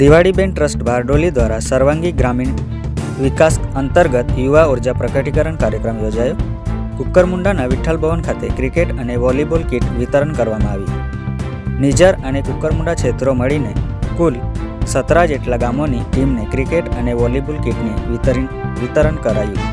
Diwaliben trust Bardoli દ્વારા સર્વાંગી ગ્રામીણ વિકાસ અંતર્ગત યુવા ઉર્જા પ્રકટીકરણ કાર્યક્રમ યોજાયો. કુકરમુંડાના વિઠ્ઠલ ભવન ખાતે ક્રિકેટ અને વોલીબોલ કીટ વિતરણ કરવામાં આવી. નિઝર અને કુકરમુંડા ક્ષેત્રો મળીને કુલ 17 જેટલા ગામોની ટીમને ક્રિકેટ અને વોલીબોલ કીટને વિતરણ કરાયું.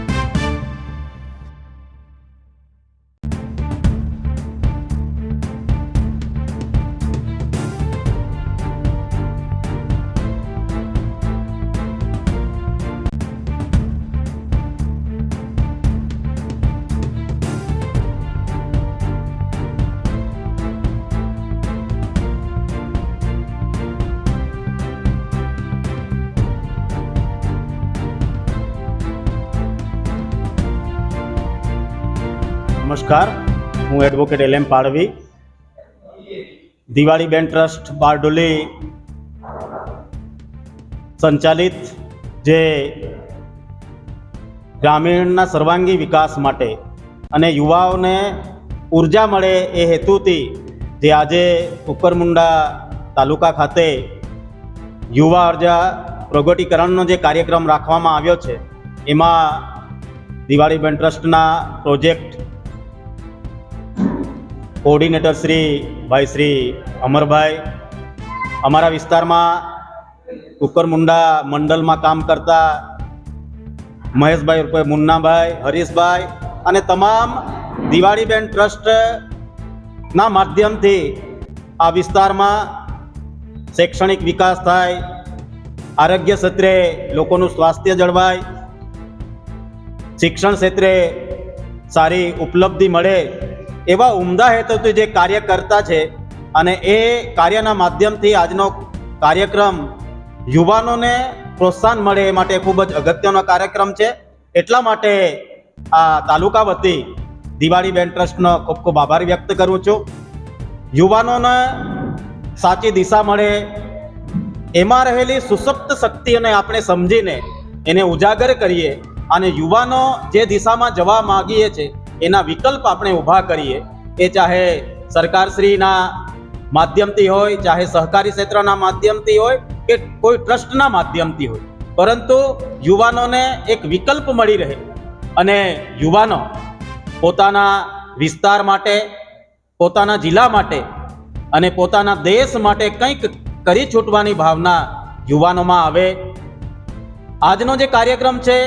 નમસ્કાર, હું એડવોકેટ LM પાડવી, દિવાળીબેન ટ્રસ્ટ બારડોલી સંચાલિત જે ગ્રામીણના સર્વાંગી વિકાસ માટે અને યુવાઓને ઉર્જા મળે એ હેતુથી જે આજે કુકરમુંડા તાલુકા ખાતે યુવા ઉર્જા પ્રગટીકરણનો જે કાર્યક્રમ રાખવામાં આવ્યો છે, એમાં દિવાળીબેન ટ્રસ્ટના પ્રોજેક્ટ કોઓર્ડિનેટર શ્રી અમરભાઈ, અમારા વિસ્તારમાં કુકરમુંડા મંડળમાં કામ કરતા મહેશભાઈ રૂપે મુન્નાભાઈ, હરીશભાઈ અને તમામ દિવાળીબેન ટ્રસ્ટના માધ્યમથી આ વિસ્તારમાં શૈક્ષણિક વિકાસ થાય, આરોગ્ય ક્ષેત્રે લોકોનું સ્વાસ્થ્ય જળવાય, શિક્ષણ ક્ષેત્રે સારી ઉપલબ્ધિ મળે એવા ઉમદા હેતુથી જે કાર્ય કરતા છે. અને એ કાર્યના માધ્યમથી આજનો કાર્યક્રમ યુવાનોને પ્રોત્સાહન મળે એ માટે ખૂબ જ અગત્યનો કાર્યક્રમ છે. એટલા માટે આ તાલુકા વતી દિવાળીબેન ટ્રસ્ટનો ખૂબ ખૂબ આભાર વ્યક્ત કરું છું. યુવાનોને સાચી દિશા મળે, એમાં રહેલી સુષુપ્ત શક્તિઓને આપણે સમજીને એને ઉજાગર કરીએ અને યુવાનો જે દિશામાં જવા માગીએ છીએ એના વિકલ્પ આપણે ઊભા કરીએ. એ ચાહે સરકારશ્રીના માધ્યમથી હોય, ચાહે સહકારી ક્ષેત્રના માધ્યમથી હોય કે કોઈ ટ્રસ્ટના માધ્યમથી હોય, પરંતુ યુવાનોને એક વિકલ્પ મળી રહે અને યુવાનો પોતાના વિસ્તાર માટે, પોતાના જિલ્લા માટે અને પોતાના દેશ માટે કંઈક કરી છૂટવાની ભાવના યુવાનોમાં આવે. આજનો જે કાર્યક્રમ છે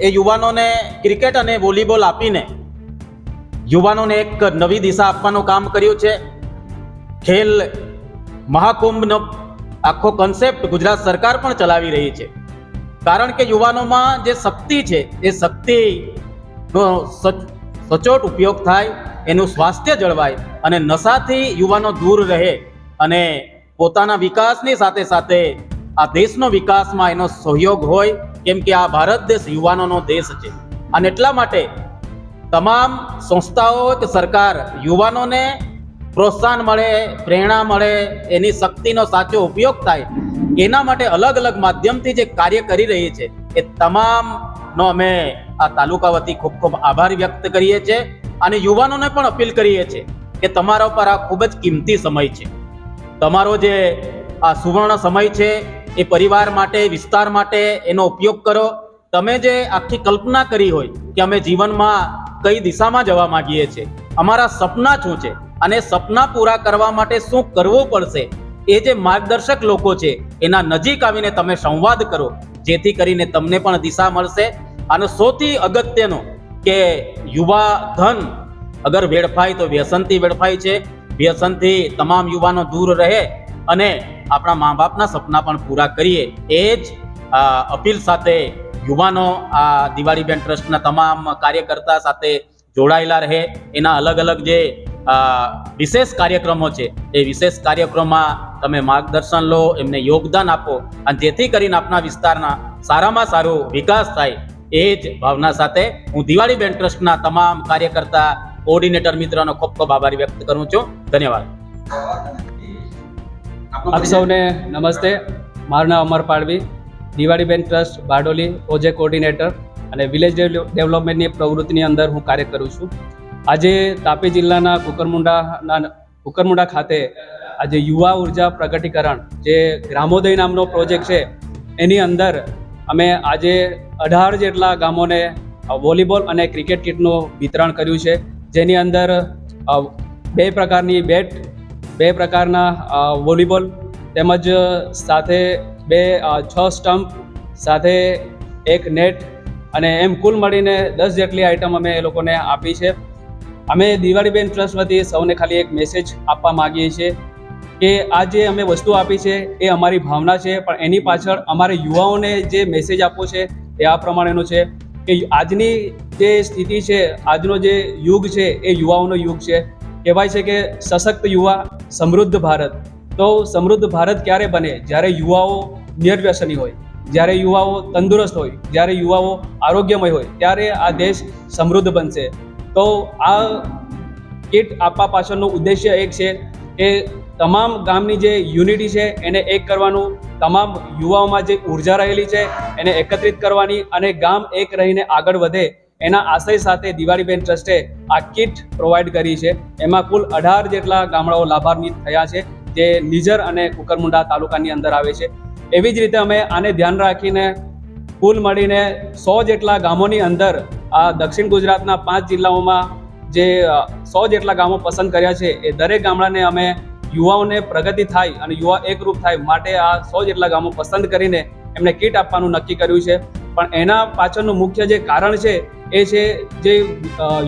એ યુવાનોને ક્રિકેટ અને વોલીબોલ આપીને યુવાનોને એક નવી દિશા આપવાનું કામ કર્યું છે. ખેલ મહાકુંભનો આખો કોન્સેપ્ટ ગુજરાત સરકાર પણ ચલાવી રહી છે, કારણ કે યુવાનોમાં જે શક્તિ છે એ શક્તિનો સચોટ ઉપયોગ થાય, એનું સ્વાસ્થ્ય જળવાય અને નશાથી યુવાનો દૂર રહે અને પોતાના વિકાસની સાથે સાથે આ દેશનો વિકાસમાં એનો સહયોગ હોય, કેમ કે આ ભારત દેશ યુવાનોનો દેશ છે. અને એટલા માટે તમામ સંસ્થાઓ કે સરકાર યુવાનોને પ્રોત્સાહન મળે, પ્રેરણા મળે, એની શક્તિનો સાચો ઉપયોગ થાય, એના માટે અલગ અલગ માધ્યમથી જે કાર્ય કરી રહી છે એ તમામનો અમે આ તાલુકા વતી ખૂબ ખૂબ આભાર વ્યક્ત કરીએ છીએ. અને યુવાનોને પણ અપીલ કરીએ છીએ કે તમારા પર આ ખૂબ જ કિંમતી સમય છે. તમારો જે આ સુવર્ણ સમય છે એ પરિવાર માટે, વિસ્તાર માટે એનો ઉપયોગ કરો. તમે જે આખી કલ્પના કરી હોય કે અમે જીવનમાં કઈ દિશામાં જવા માંગીએ છીએ, અમારા સપના શું છે અને સપના પૂરા કરવા માટે શું કરવું પડશે, એ જે માર્ગદર્શક લોકો છે એના નજીક આવીને તમે સંવાદ કરો, જેથી કરીને તમને પણ દિશા મળશે. અને સૌથી અગત્યનું કે યુવા ધન અગર વેડફાય તો વ્યસનથી વેડફાય છે. વ્યસનથી તમામ યુવાનો દૂર રહે અને આપણા મા બાપના સપના પણ પૂરા કરીએ, એ જ અપીલ સાથે યુવાનો આ દિવાળીબેન ટ્રસ્ટના તમામ કાર્યકર્તા સાથે જોડાયેલા રહે. એના અલગ અલગ જે વિશેષ કાર્યક્રમો છે એ વિશેષ કાર્યક્રમમાં તમે માર્ગદર્શન લો, એમને યોગદાન આપો અને જેથી કરીને આપણા વિસ્તારના સારામાં સારો વિકાસ થાય, એ જ ભાવના સાથે હું દિવાળીબેન ટ્રસ્ટના તમામ કાર્યકર્તા કોઓર્ડિનેટર મિત્રોનો ખૂબ ખૂબ આભાર વ્યક્ત કરું છું. ધન્યવાદ. આપ સૌને નમસ્તે. મારું નામ અમર પાડવી, Diwaliben trust Bardoli project coordinator અને વિલેજ ડેવલપમેન્ટની પ્રવૃત્તિની અંદર હું કાર્ય કરું છું. આજે તાપી જિલ્લાના કુકરમુંડા ખાતે આજે યુવા ઉર્જા પ્રગટીકરણ જે ગ્રામોદય નામનો પ્રોજેક્ટ છે એની અંદર અમે આજે 18 જેટલા ગામોને વોલીબોલ અને ક્રિકેટ કિટનું વિતરણ કર્યું છે, જેની અંદર 2 પ્રકારની બેટ, 2 પ્રકારના વોલીબોલ તેમજ સાથે 6 સ્ટમ્પ સાથે 1 નેટ અને એમ કુલ મળીને 10 જેટલી આઇટમ અમે એ લોકોને આપી છે. અમે દિવાળીબેન ટ્રસ્ટ વતી સૌને ખાલી એક મેસેજ આપવા માગીએ છીએ કે આ જે અમે વસ્તુ આપી છે એ અમારી ભાવના છે, પણ એની પાછળ અમારે યુવાઓને જે મેસેજ આપવો છે એ આ પ્રમાણેનો છે કે આજની જે સ્થિતિ છે, આજનો જે યુગ છે એ યુવાઓનો યુગ છે. કહેવાય છે કે સશક્ત યુવા સમૃદ્ધ ભારત. તો સમૃદ્ધ ભારત ક્યારે બને? જ્યારે યુવાઓ નિર્વ્યસની હોય, જ્યારે યુવાઓ તંદુરસ્ત હોય, જ્યારે યુવાઓ આરોગ્યમય હોય, ત્યારે આ દેશ સમૃદ્ધ બનશે. તો આ કિટ આપવા પાછળનો ઉદ્દેશ્ય એક છે કે તમામ ગામની જે યુનિટી છે એને એક કરવાનું, તમામ યુવાઓમાં જે ઉર્જા રહેલી છે એને એકત્રિત કરવાની અને ગામ એક રહીને આગળ વધે એના આશય સાથે દિવાળીબેન ટ્રસ્ટે આ કિટ પ્રોવાઈડ કરી છે. એમાં કુલ 18 જેટલા ગામડાઓ લાભાન્વિત થયા છે, જે નિઝર અને કુકરમુંડા તાલુકાની અંદર આવે છે. એવી જ રીતે અમે આને ધ્યાન રાખીને કુલ મળીને 100 જેટલા ગામોની અંદર આ દક્ષિણ ગુજરાતના 5 જિલ્લાઓમાં જે 100 જેટલા ગામો પસંદ કર્યા છે, એ દરેક ગામડાને અમે યુવાઓને પ્રગતિ થાય અને યુવા એકરૂપ થાય માટે આ 100 જેટલા ગામો પસંદ કરીને એમને કીટ આપવાનું નક્કી કર્યું છે. પણ એના પાછળનું મુખ્ય જે કારણ છે એ છે જે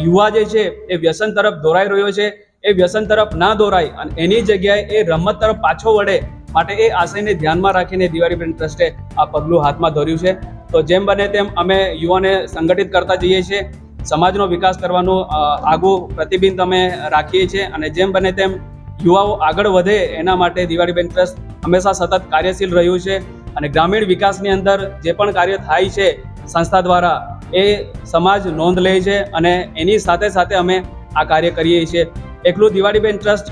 યુવા જે છે એ વ્યસન તરફ દોરાઈ રહ્યો છે, એ વ્યસન તરફ ના દોરાય અને એની જગ્યાએ એ રમત તરફ પાછો વળે માટે એ આશયને ધ્યાનમાં રાખીને દિવાળીબેન ટ્રસ્ટે આ પગલું હાથમાં ધર્યું છે. તો જેમ બને તેમ અમે યુવાને સંગઠિત કરતા જઈએ છીએ, સમાજનો વિકાસ કરવાનું આગવું પ્રતિબિંબ અમે રાખીએ છીએ અને જેમ બને તેમ યુવાઓ આગળ વધે એના માટે દિવાળીબેન ટ્રસ્ટ હંમેશા સતત કાર્યશીલ રહ્યું છે અને ગ્રામીણ વિકાસની અંદર જે પણ કાર્ય થાય છે સંસ્થા દ્વારા એ સમાજ નોંધ લે છે અને એની સાથે સાથે અમે આ કાર્ય કરીએ છીએ. એકલું દિવાળીબેન ટ્રસ્ટ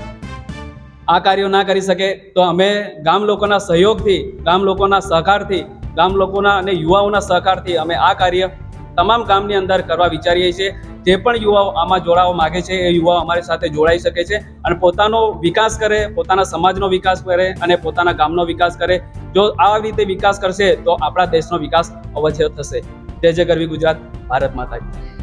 આ કાર્યો ના કરી શકે તો અમે ગામ લોકોના સહયોગથી, ગામ લોકોના સહકારથી, ગામ લોકોના અને યુવાઓના સહકારથી અમે આ કાર્ય તમામ ગામની અંદર કરવા વિચારીએ છીએ. જે પણ યુવાઓ આમાં જોડાવા માગે છે એ યુવાઓ અમારી સાથે જોડાઈ શકે છે અને પોતાનો વિકાસ કરે, પોતાના સમાજનો વિકાસ કરે અને પોતાના ગામનો વિકાસ કરે. જો આ રીતે વિકાસ કરશે તો આપણા દેશનો વિકાસ અવશ્ય થશે. જય જય ગરવી ગુજરાત, ભારત માતા કી.